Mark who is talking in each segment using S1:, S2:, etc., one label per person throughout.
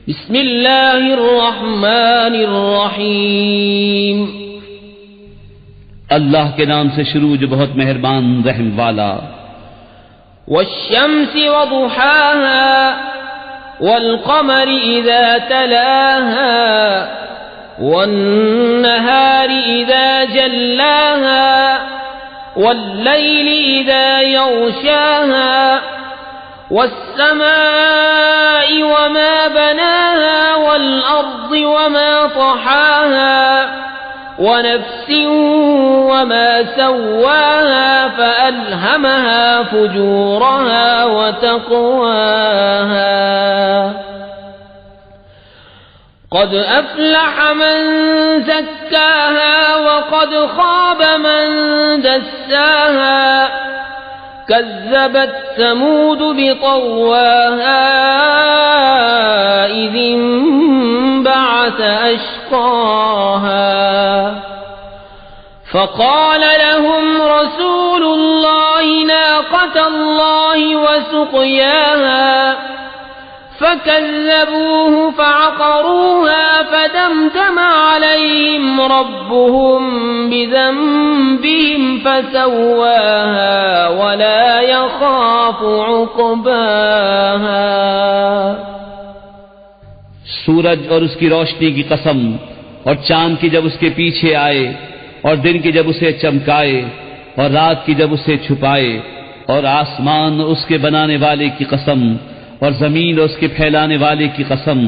S1: बिस्मिल्लाहिर्रहमानिर्रहीम।
S2: अल्लाह के नाम से शुरू जो बहुत मेहरबान रहम वाला।
S1: वश्शम्सि वदुहाहा वल्क़मरि इज़ा तलाहा वन्नहारि इज़ा जल्लाहा वल्लैलि इज़ा यग़शाहा वस्समाइ वमा बनाहा वल्अर्दि वमा तहाहा वनफ्सिन वमा सव्वाहा फअल्हमहा फुजूरहा वतक़वाहा क़द अफ़्लह मन ज़क्काहा वक़द ख़ाब मन दस्साहा कज़्ज़बत समूद बितग़वाहा इज़ इंबअस अश्क़ाहा फ़क़ाल लहुम रसूलुल्लाहि नाक़तल्लाहि वसुक़याहा फकज़्ज़बूहु फ़अक़रूहा फदमदम अलैहिम रब्बुहुम बिज़ंबिहिम फसव्वाहा वला यख़ाफ़ु उक़बाहा।
S2: सूरज और उसकी रोशनी की कसम, और चांद की जब उसके पीछे आए, और दिन की जब उसे चमकाए, और रात की जब उसे छुपाए, और आसमान और उसके बनाने वाले की कसम, और जमीन और उसके फैलाने वाले की कसम,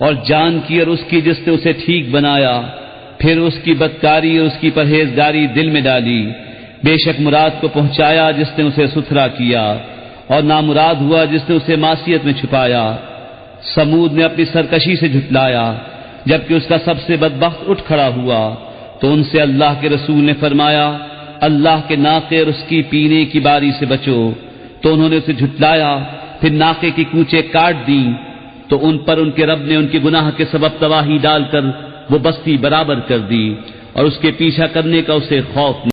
S2: और जान की और उसकी जिसने उसे ठीक बनाया, फिर उसकी बदकारी और उसकी परहेजगारी दिल में डाली। बेशक मुराद को पहुंचाया जिसने उसे सुथरा किया, और नामुराद हुआ जिसने उसे मासियत में छुपाया। समूद ने अपनी सरकशी से झुटलाया, जबकि उसका सबसे बदबख्त उठ खड़ा हुआ, तो उनसे अल्लाह के रसूल ने फरमाया, अल्लाह के नाके और उसकी पीने की बारी से बचो। तो उन्होंने उसे झुटलाया, फिर नाके की कूचे काट दी, तो उन पर उनके रब ने उनके गुनाह के सबब तबाही डालकर वो बस्ती बराबर कर दी, और उसके पीछा करने का उसे खौफ